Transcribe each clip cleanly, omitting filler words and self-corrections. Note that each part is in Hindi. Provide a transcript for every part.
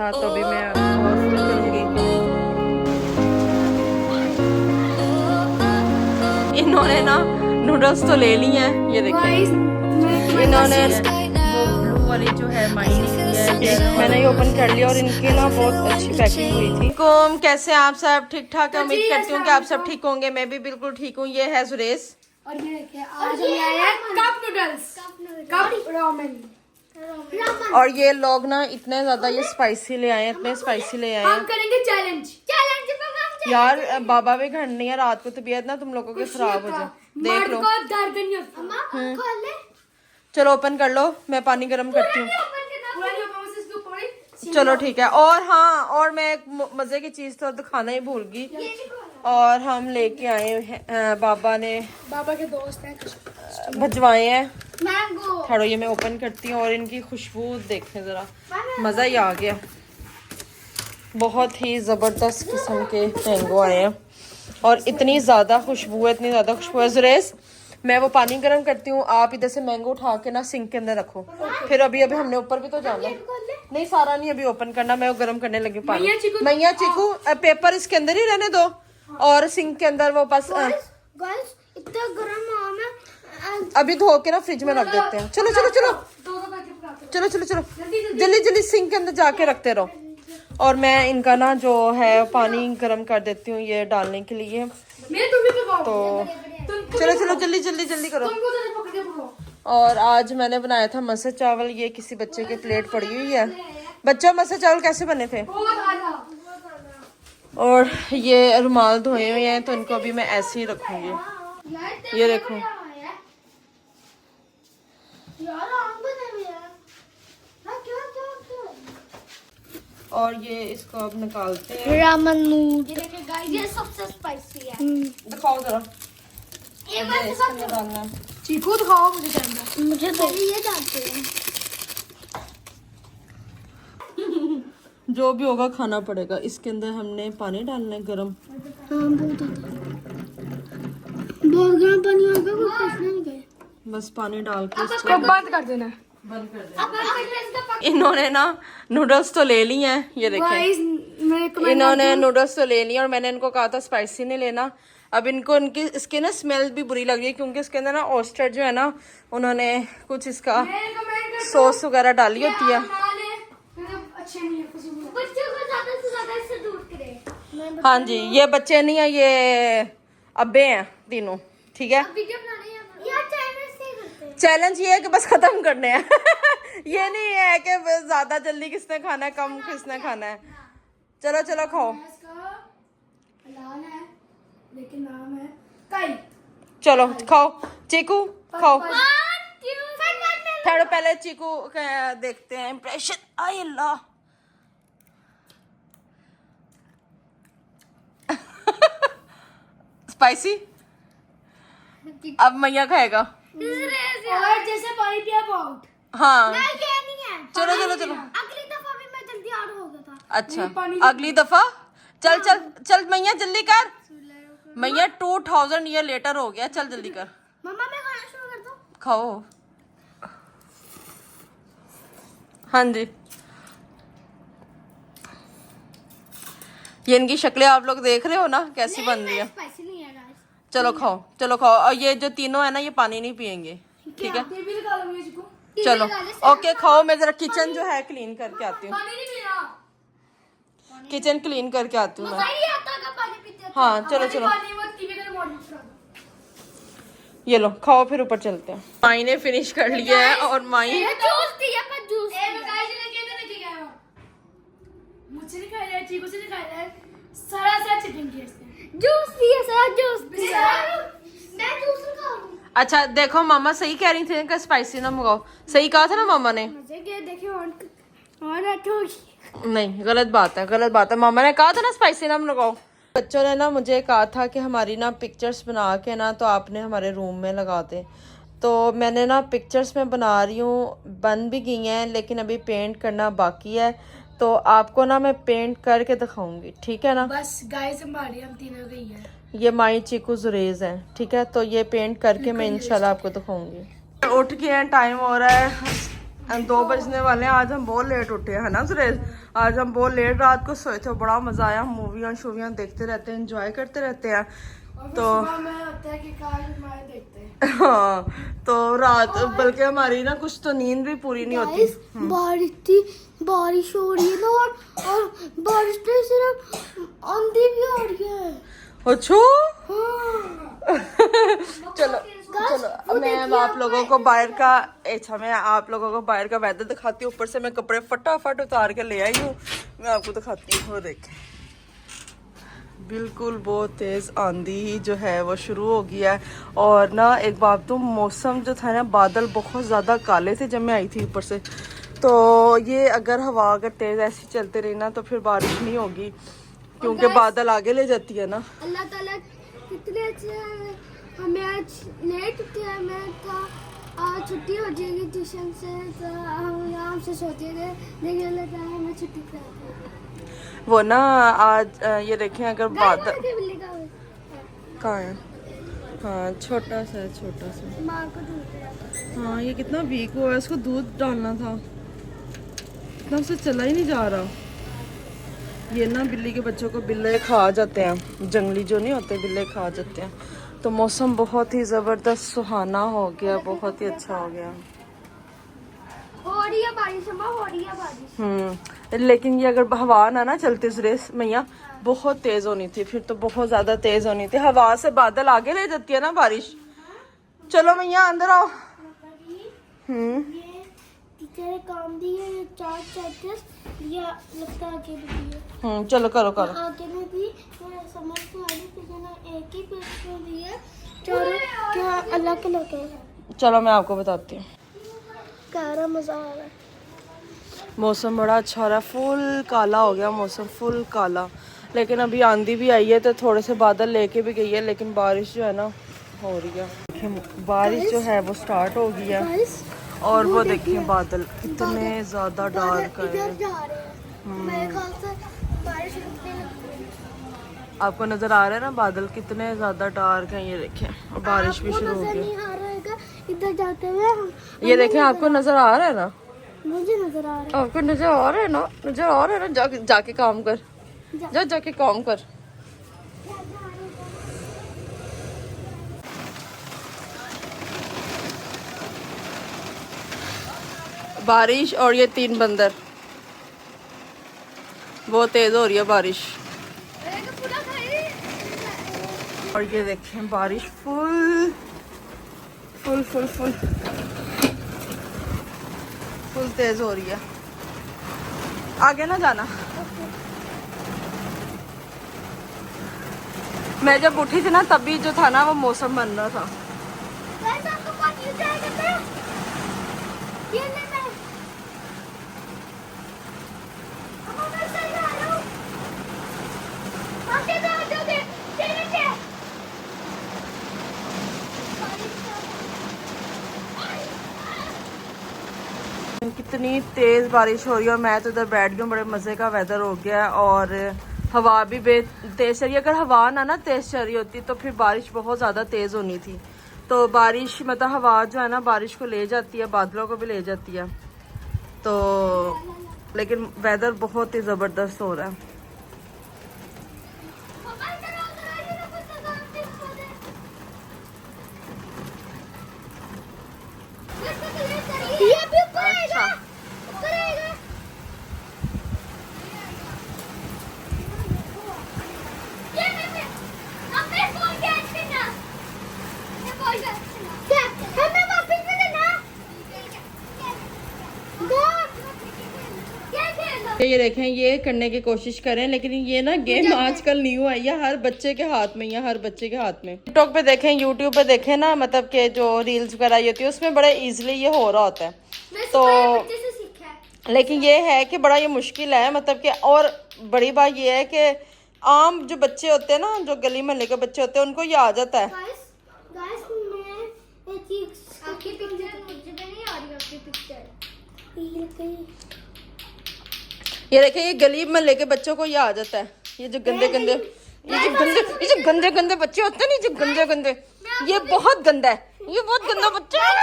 हाँ, तो अभी मैं और फुल करूँगी। इन्होंने ना नूडल्स तो ले ली हैं, ये देखिए। इन्होंने वो ब्लू वाली जो है माइन मैंने ये ओपन कर लिया और इनकी ना बहुत अच्छी पैकिंग हुई थी। कुम कैसे आप सब? ठीक ठाक है, उम्मीद करती हूँ कि आप सब ठीक होंगे। मैं भी बिल्कुल ठीक हूँ। ये है सुरेश और ये देखिए आज हम आए हैं कप नूडल्स, कप रामेन। और ये लोग ना इतने ज्यादा ये स्पाइसी ले आए हैं, इतने स्पाइसी ले आए हम हैं करेंगे चैलेंज यार। बाबा भी घर नहीं है, रात को तबीयत ना तुम लोगों की खराब हो जाए। देख लो, दर्द नहीं होता। चलो ओपन कर लो, मैं पानी गर्म करती हूँ। पूरा चलो ठीक है। और हाँ, और मैं एक मजे की चीज तो दिखाना ही भूल गई। और हम लेके आए हैं, बाबा ने, बाबा के दोस्त हैं भजवाए हैं मैंगो। थोड़ा। ये मैं ओपन करती हूँ और इनकी खुशबू देखें जरा, मजा ही आ गया। बहुत ही जबरदस्त किस्म के मैंगो आए हैं और इतनी ज्यादा खुशबू है, इतनी ज्यादा खुशबू है। जुरेस, मैं वो पानी गर्म करती हूँ, आप इधर से मैंगो उठा के ना सिंक के अंदर रखो। फिर अभी हमने ऊपर भी तो जाना है। नहीं, सारा नहीं अभी ओपन करना, मैं वो गर्म करने लगी हूँ पानी। मैया चीकू, पेपर इसके अंदर ही रहने दो और सिंक के अंदर वो बस इतना गर्म अभी धो के ना फ्रिज में रख देते हैं। चलो चलो चलो चलो चलो चलो, जल्दी जल्दी सिंक के अंदर जाके रखते रहो। और मैं इनका ना जो है पानी गर्म कर देती हूँ ये डालने के लिए। तो चलो चलो जल्दी जल्दी जल्दी करो। और आज मैंने बनाया था मसर चावल। ये किसी बच्चे के प्लेट पड़ी हुई है। बच्चों, मसर चावल कैसे बने थे? और ये रुमाल धोए हुए हैं तो इनको अभी मैं ऐसे ही रखूंगी। ये देखो, और ये इसको अब निकालते हैं। रामन नूडल्स ये सबसे स्पाइसी है। दिखाओ जरा, ये इसके अंदर डालना है। चीकू दिखाओ मुझे तो ये डालते हैं। जो भी होगा खाना पड़ेगा। इसके अंदर हमने पानी डालना है गरम। बहुत गर्म पानी होगा, कुछ पसना नहीं गए। बस पानी डाल के इसको बंद कर देना। बंद कर देना। इन्होंने ना नूडल्स तो ले ली हैं, ये देखें। इन्होंने नूडल्स तो ले ली और मैंने इनको कहा था स्पाइसी नहीं लेना। अब इनको इनकी इसकी ना स्मेल भी बुरी लग रही है क्योंकि इसके अंदर ना ऑयस्टर जो है ना, उन्होंने कुछ इसका सॉस वगैरह डाली होती है। हाँ जी, ये बच्चे नहीं है, ये अब्बे हैं तीनों। ठीक है, चैलेंज ये है कि बस खत्म करने हैं। ये नहीं है कि ज्यादा जल्दी किसने खाना है, कम किसने खाना है। चलो चलो खाओ। लाल है लेकिन नाम है कई। चलो खाओ, चीकू खाओ। थोड़ा पहले चीकू का देखते हैं इम्प्रेशन। आय अल्लाह, स्पाइसी। अब मैया खाएगा। और जैसे पानी पिया बहुत। हाँ, नहीं है। चलो चलो चलो। अगली दफा भी मैं जल्दी आउट हो गया था। अच्छा, अगली दफा चल चल चल मैया जल्दी कर। मैया 2000 ईयर लेटर हो गया, चल जल्दी कर। मम्मा मैं खाना शुरू कर दूं? खाओ। हाँ जी, ये इनकी शक्लें आप लोग देख रहे हो ना कैसी बन रही है। स्पाइसी नहीं है गाइस। चलो खाओ, चलो खाओ। और ये जो तीनों है ना, ये पानी नहीं पियेंगे, ठीक है? ये भी लगा लो मुझे को। चलो ओके, खाओ। मैं जरा किचन जो है क्लीन करके आती हूँ। पानी नहीं पीना। किचन क्लीन करके आती हूँ मैं। नहीं आता का पानी पीते हैं। हाँ चलो चलो, पानी मत पीवे कर मॉर्निंग करा दो। ये लो खाओ, फिर ऊपर चलते हैं। माई ने फिनिश कर लिया है और माई जूस दिया पर जूस। ए मैं गाइस ने कहते नहीं क्या है। मुझे नहीं खाया है, चीकू से नहीं खाया है। सारा सा चिकन की इसने। जूस दिया, सारा जूस दिया। मैं जूस खाऊं। अच्छा देखो, मामा सही कह रही थी कि स्पाइसी ना मंगाओ। सही कहा था ना मामा ने? मुझे क्या देखिए और अटोगी। नहीं, गलत बात है, गलत बात है। मामा ने कहा था ना स्पाइसी ना मंगाओ। बच्चों ने ना मुझे कहा था कि हमारी ना पिक्चर्स बना के ना तो आपने हमारे रूम में लगा दे। तो मैंने ना पिक्चर्स में बना रही हूँ, बन भी गई हैं लेकिन अभी पेंट करना बाकी है। तो आपको ना मैं पेंट करके दिखाऊंगी, ठीक है ना? बस गाइस हमारी हम तीनों गई है। ये माई चीकू जुरेज है, ठीक है? तो ये पेंट करके मैं इंशाल्लाह आपको दिखाऊंगी। उठ गए हैं, टाइम हो रहा है 2 बजने वाले हैं। आज हम बहुत लेट उठे हैं, है ना सुरेश? आज हम बहुत लेट रात को सोए थे, बड़ा मजा आया। मूवियाँ शूवियाँ देखते रहते हैं, एंजॉय करते रहते हैं। तो हाँ, तो रात बल्कि हमारी ना कुछ तो नींद भी पूरी नहीं होती। बारिश हो रही है ना, और बारिश पे सिर्फ आंधी भी आ रही है। अच्छा चलो चलो, अब मैं आप लोगों को बाहर का वेदर दिखाती हूँ। ऊपर से मैं कपड़े फटाफट उतार के ले आई हूँ, मैं आपको दिखाती हूँ। वो देखें, बिल्कुल बहुत तेज़ आंधी जो है वो शुरू हो गया है। और ना एक बात तो, मौसम जो था ना, बादल बहुत ज़्यादा काले थे जब मैं आई थी ऊपर से। तो ये अगर हवा अगर तेज़ ऐसी चलते रही ना तो फिर बारिश नहीं होगी, क्योंकि बादल आगे ले जाती है ना। अल्लाह ताला कितने अच्छे हैं, हमें आज लेट उठे हैं। मैं आज छुट्टी हो जाएगी ट्यूशन से, तो हम यहाँ से सोते थे, लेकिन अल्लाह ताला हमें छुट्टी करा। वो ना आज ये देखें, अगर बादल कहाँ है? हाँ, छोटा सा माँ को दूध। हाँ, ये कितना वीक हुआ है, इसको दूध डालना था, इतना उससे चला ही नहीं जा रहा। ये ना बिल्ली के बच्चों को बिल्ले खा जाते हैं, जंगली जो नहीं होते बिल्ले खा जाते हैं। तो मौसम बहुत ही ज़बरदस्त सुहाना हो गया, बहुत ही अच्छा हो गया। हो रही है बारिश, हो रही है बारिश। लेकिन ये अगर हवा ना चलती सुरेश मैया, बहुत तेज होनी थी, फिर तो बहुत ज्यादा तेज होनी थी। हवा से बादल आगे ले जाती है ना बारिश। चलो मैया अंदर आओ। टीचर काम दिए 4 चैप्टर्स या लगता है आगे भी दिए। चलो करो करो। आगे में भी मैं समझ तो आ रही थी ना, एक ही पेज में दिए चारों, क्या अलग अलग है। चलो मैं आपको बताती हूँ। क्या मजा आ रहा है। मौसम बड़ा अच्छा हो रहा है, फुल काला हो गया मौसम, फुल काला। लेकिन अभी आंधी भी आई है तो थोड़े से बादल लेके भी गई है, लेकिन बारिश जो है ना हो रही है। बारिश जो है वो स्टार्ट हो गई है। और वो देखिए बादल कितने ज्यादा डार्क है। आपको नजर आ रहा है ना बादल कितने ज्यादा डार्क हैं? ये देखें, बारिश भी शुरू हो गई। इधर जाते हुए ये देखें, आपको नजर आ रहा है ना? मुझे नजर आ रहा है। आपको नजर आ रहा है ना? नजर आ रहा है ना? जाके काम कर, जाके काम कर। बारिश और ये 3 बंदर, बहुत तेज हो रही है बारिश। और ये देखें बारिश full full full full full तेज हो रही है। आगे ना जाना। मैं जब उठी थी ना तभी जो था ना वो मौसम बन रहा था। कितनी तेज बारिश हो रही है और मैं तो इधर बैठ गई हूँ। बड़े मजे का वेदर हो गया है और हवा भी तेज चल रही है। अगर हवा ना तेज चल रही होती तो फिर बारिश बहुत ज्यादा तेज होनी थी। तो बारिश मतलब हवा जो है ना बारिश को ले जाती है, बादलों को भी ले जाती है। तो लेकिन वेदर बहुत ही जबरदस्त हो रहा है। अच्छा ये देखें, ये करने की कोशिश करें, लेकिन ये ना गेम आजकल न्यू है, ये हर बच्चे के हाथ में, ये हर बच्चे के हाथ में। टिकटॉक पे देखें, यूट्यूब पे देखें ना, मतलब कि जो रील्स वगैरह होती है उसमें बड़े इजीली ये हो रहा होता है। तो लेकिन ये है कि बड़ा ये मुश्किल है, मतलब कि और बड़ी बात ये है कि आम जो बच्चे होते हैं ना, जो गली मोहल्ले के बच्चे होते हैं, उनको ये आ जाता है। ये देखिए, ये गली मोहल्ले के बच्चों को ये आ जाता है। ये जो गंदे गंदे बच्चे होते हैं ना, जो गंदे गंदे, ये बहुत गंदा है, ये बहुत गंदा बच्चा है।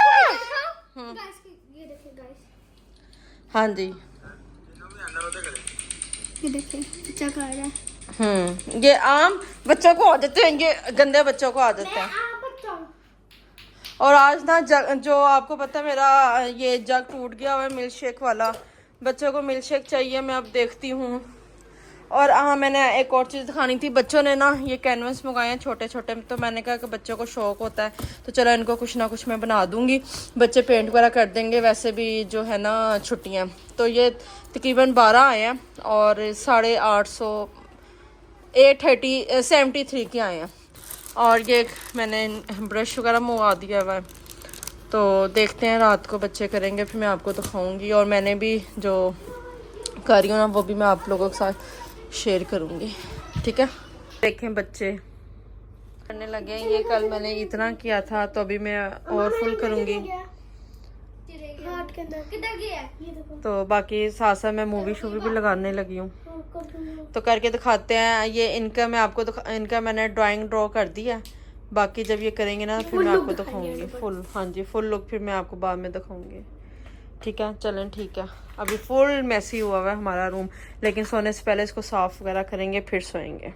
हाँ जी। ये देखिए बच्चा खा रहा है। ये आम बच्चों को आदत है, ये गंदे बच्चों को आदत है। और आज ना जो आपको पता है मेरा ये जग टूट गया हुआ है मिल्क शेक वाला, बच्चों को मिल्क शेक चाहिए, मैं अब देखती हूँ। और हाँ, मैंने एक और चीज़ दिखानी थी, बच्चों ने ना ये कैनवस मंगाए हैं छोटे छोटे, तो मैंने कहा कि बच्चों को शौक होता है तो चलो इनको कुछ ना कुछ मैं बना दूंगी, बच्चे पेंट वगैरह कर देंगे, वैसे भी जो है ना छुट्टियाँ। तो ये तकरीबन 12 आए हैं और 850 873 के आए हैं। और ये मैंने ब्रश वगैरह मंगवा दिया हुआ है, तो देखते हैं रात को बच्चे करेंगे, फिर मैं आपको दिखाऊंगी। और मैंने भी जो कर रही हूँ ना वो भी मैं आप लोगों के साथ शेयर करूँगी, ठीक है। देखें बच्चे करने लगे हैं, ये कल मैंने इतना किया था तो अभी मैं और फुल करूँगी। तो बाकी साथ साथ मैं मूवी शूवी भी लगाने लगी हूँ, तो करके दिखाते हैं। ये इनका मैं आपको इनका मैंने ड्राइंग ड्रॉ कर दिया है, बाकी जब ये करेंगे ना फिर मैं आपको दिखाऊंगी फुल। हाँ जी, फुल लुक फिर मैं आपको बाद में दिखाऊंगी, ठीक है। चलें ठीक है, अभी फुल मैसी हुआ हुआ है हमारा रूम, लेकिन सोने से पहले इसको साफ वगैरह करेंगे फिर सोएंगे।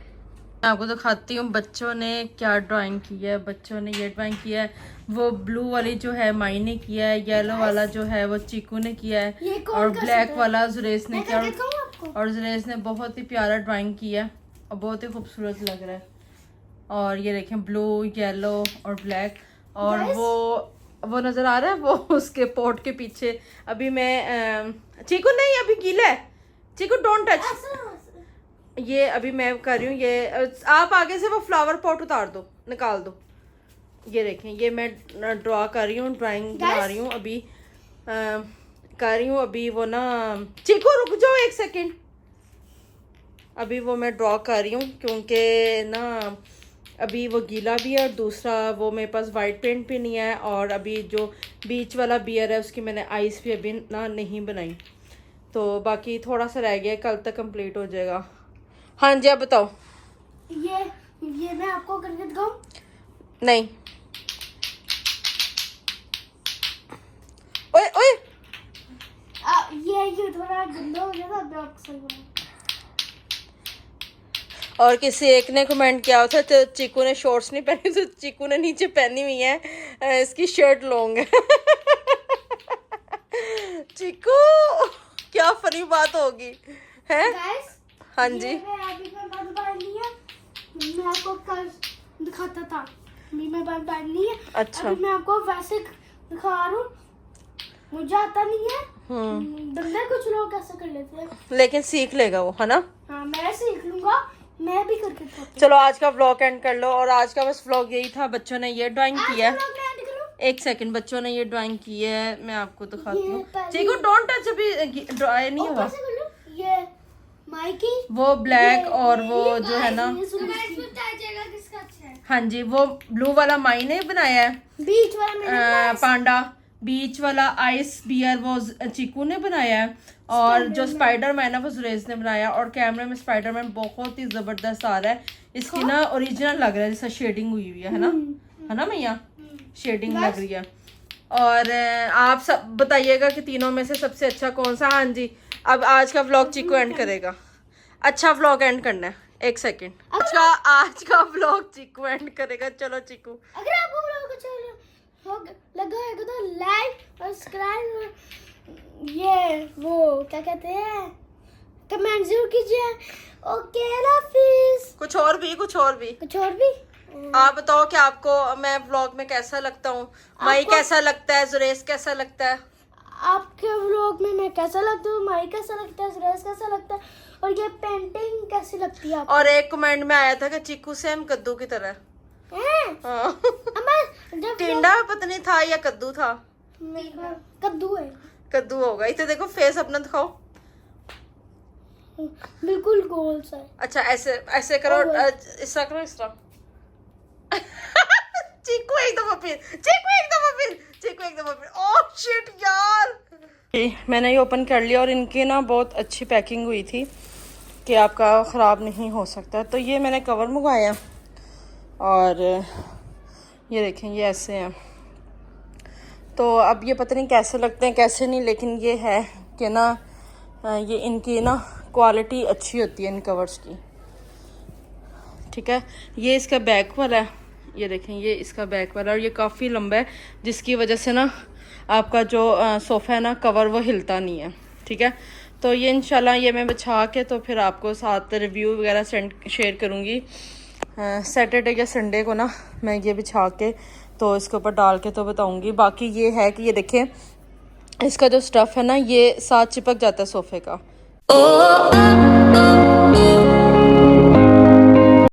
मैं आपको दिखाती हूँ बच्चों ने क्या ड्राइंग की है। बच्चों ने ये ड्राइंग किया है, वो ब्लू वाली जो है माई ने किया है, येलो वाला जो है वो चीकू ने किया है, और ब्लैक वाला जुरेस ने किया। और जुरेस ने बहुत ही प्यारा ड्राइंग किया है और बहुत ही खूबसूरत लग रहा है। और ये देखें ब्लू, येलो और ब्लैक, और वो नजर आ रहा है वो उसके पोट के पीछे। अभी मैं चीकू नहीं, अभी गीला है चीकू, डोंट टच। ये अभी मैं कर रही हूँ, ये आप आगे से वो फ्लावर पॉट उतार दो, निकाल दो। ये देखें, ये मैं ड्रॉ कर रही हूँ, ड्राइंग बना रही हूँ अभी, कर रही हूँ अभी। वो ना चीकू रुक जाओ एक सेकेंड, अभी वो मैं ड्रॉ कर रही हूँ क्योंकि ना अभी वो गीला भी है, और दूसरा वो मेरे पास वाइट पेंट भी नहीं है, और अभी जो बीच वाला बियर है उसकी मैंने आइस भी अभी ना नहीं बनाई, तो बाकी थोड़ा सा रह गया, कल तक कंप्लीट हो जाएगा। हाँ जी, आप बताओ। ये मैं आपको करके दिखाऊं? नहीं, ओए ओए, ये थोड़ा गंदा हो गया था, अब आप सही बना। और किसी एक ने कमेंट किया था तो चीकू ने शॉर्ट्स नहीं पहनी, तो चीकू ने नीचे पहनी हुई है, इसकी शर्ट लॉन्ग है। चीकू क्या फनी बात होगी है। हाँ जी, मैं आपको कल दिखाता था, मैं बात डालनी है। अच्छा, अभी मैं आपको वैसे दिखा रहा हूँ, मुझे आता नहीं है, बंदे कुछ लोग कैसे कर लेते हैं, लेकिन सीख लेगा वो, है ना। हाँ, मैं सीख लूंगा, मैं भी करके दिखाती हूँ। चलो आज का व्लॉग एंड कर लो, और आज का बस व्लॉग यही था। बच्चों ने ये ड्राइंग की है, एक सेकंड, बच्चों ने ये ड्राइंग की है, मैं आपको दिखाती हूँ। चीकू डोंट टच, अभी ड्राई नहीं हुआ। ये माइकी, वो ब्लैक और वो जो है ना, हाँ जी, वो ब्लू वाला माई ने बनाया है, बीच वाला पांडा, बीच वाला आइस बियर वो चीकू ने बनाया है, और जो स्पाइडरमैन है वो जुरेज ने बनाया। और कैमरे में स्पाइडरमैन बहुत ही जबरदस्त आ रहा है, इसकी ना ओरिजिनल लग रहा है, जैसा शेडिंग हुई हुई है ना मैया, शेडिंग लग रही है। और आप सब बताइएगा कि तीनों में से सबसे अच्छा कौन सा। हाँ जी, अब आज का व्लॉग चीकू एंड करेगा, अच्छा व्लॉग एंड करना है, एक सेकेंड। अच्छा, आज का व्लॉग चीकू एंड करेगा। चलो चीकू, अगर आपको व्लॉग अच्छा लगा है तो लाइक और सब्सक्राइब, ये वो क्या कहते हैं, कमेंट जरूर कीजिए। ओके, हाफिज। कुछ और भी आप बताओ कि आपको मैं व्लॉग में कैसा लगता हूँ, माई कैसा लगता है, जुरेस कैसा लगता है, आपके व्लॉग में मैं कैसा लगता हूँ, माई कैसा लगता है, जुरेस कैसा लगता है, और ये पेंटिंग कैसी लगती है आपको? और एक कमेंट में आया था कि चीकू सेम कद्दू की तरह हाँ। टिंडा पत्नी था या कद्दू था, कद्दू है, कद्दू होगा। इसे देखो, फेस अपना दिखाओ, बिल्कुल गोल सा। अच्छा, ऐसे ऐसे करो, इस तरह करो, इस तरह। चीकू एक दफा फिर, ओह शिट यार। मैंने ये ओपन कर लिया, और इनकी ना बहुत अच्छी पैकिंग हुई थी कि आपका ख़राब नहीं हो सकता। तो ये मैंने कवर मंगवाया, और ये देखें, ये ऐसे हैं। तो अब ये पता नहीं कैसे लगते हैं कैसे नहीं, लेकिन ये है कि ना ये इनकी ना क्वालिटी अच्छी होती है इन कवर्स की। ठीक है, ये इसका बैक वाला है, ये देखें ये इसका बैक वाला, और ये काफ़ी लंबा है जिसकी वजह से ना आपका जो सोफ़ा है ना कवर वो हिलता नहीं है। ठीक है, तो ये इंशाल्लाह ये मैं बिछा के तो फिर आपको साथ रिव्यू वगैरह शेयर करूँगी। सैटरडे या संडे को ना मैं ये बिछा के तो इसके ऊपर डाल के तो बताऊँगी। बाकी ये है कि ये देखें इसका जो स्टफ़ है ना ये साथ चिपक जाता है सोफ़े का।